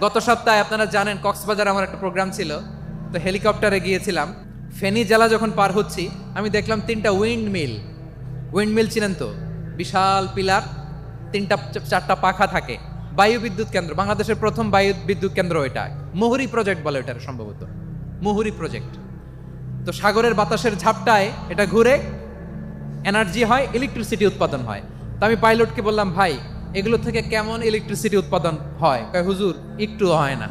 গত সপ্তাহে আপনারা জানেন কক্সবাজার আমার একটা প্রোগ্রাম ছিল, তো হেলিকপ্টারে গিয়েছিলাম। ফেনী জেলা যখন পার হচ্ছি আমি দেখলাম 3টা উইন্ড মিল চিনেন তো, বিশাল পিলার, 3টা 4টা পাখা থাকে। বায়ু বিদ্যুৎ কেন্দ্র, বাংলাদেশের প্রথম বায়ু বিদ্যুৎ কেন্দ্র এটা। মুহুরী প্রজেক্ট বলে এটার, সম্ভবত মুহুরী প্রজেক্ট। তো সাগরের বাতাসের ঝাপটায় এটা ঘুরে এনার্জি হয়, ইলেকট্রিসিটি উৎপাদন হয়। তো আমি পাইলটকে বললাম, ভাই এগুলো থেকে কেমন ইলেকট্রিসিটি উৎপাদন হয়? কয় হুজুর একটু হয় না,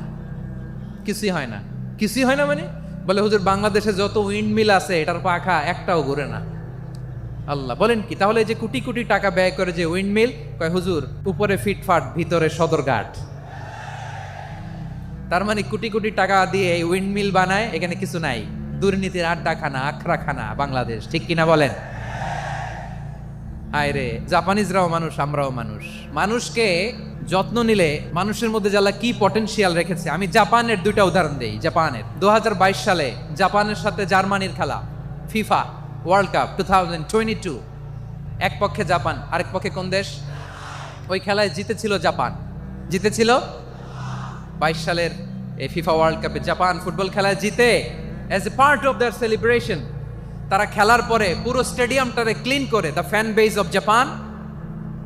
কিছুই হয় না। কিছুই হয় না মানে? বলে হুজুর বাংলাদেশে যত উইন্ড মিল আছে এটার পাখা একটাও ঘুরে না। আল্লাহ, বলেন কি? তাহলে এই যে কোটি কোটি টাকা ব্যয় করে যে উইন্ড মিল, কয় হুজুর উপরে ফিটফাট ভিতরে সদরঘাট। তার মানে কোটি কোটি টাকা দিয়ে এই উইন্ড মিল বানায়, এখানে কিছু নাই। দুর্নীতির আড্ডাখানা, আখড়াখানা বাংলাদেশ, ঠিক কিনা বলেন? হায় রে, জাপানিজরাও মানুষ, আমরাও মানুষ। মানুষকে যত্ন নিলে মানুষের মধ্যে যারা কি পটেনশিয়াল রেখেছে। আমি জাপানের 2টা উদাহরণ দেই। জাপানের 2022 সালে জাপানের সাথে জার্মানির খেলা, ফিফা ওয়ার্ল্ড কাপ 2022। এক পক্ষে জাপান, আরেক পক্ষে কোন দেশ? ওই খেলায় জিতেছিল জাপান। জিতেছিল 22 সালের এই ফিফা ওয়ার্ল্ড কাপে জাপান ফুটবল খেলায় জিতে, as a part of their celebration তারা খেলার পরে পুরো স্টেডিয়ামটারে ক্লিন করে, the fan base of Japan.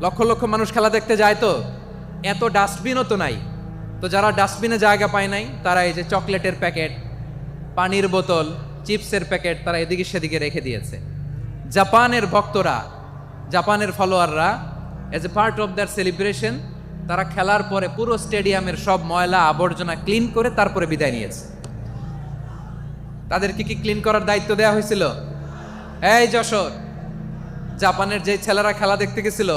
লক্ষ লক্ষ মানুষ খেলা দেখতে যায়, তো এত ডাস্টবিনও তো নাই। তো যারা ডাস্টবিনে জায়গা পায় নাই, তারা এই যে চকলেটের প্যাকেট, পানির বোতল, চিপসের প্যাকেট তারা এদিকে সেদিকে রেখে দিয়েছে। জাপানের ভক্তরা, জাপানের ফলোয়াররা, as a part of their celebration তারা খেলার পরে পুরো স্টেডিয়ামের সব ময়লা আবর্জনা ক্লিন করে তারপরে বিদায় নিয়েছে। তাদেরকে কি ক্লিন করার দায়িত্ব দেওয়া হয়েছিল? এই যশোর, জাপানের যে ছেলেরা খেলা দেখতে গেছিল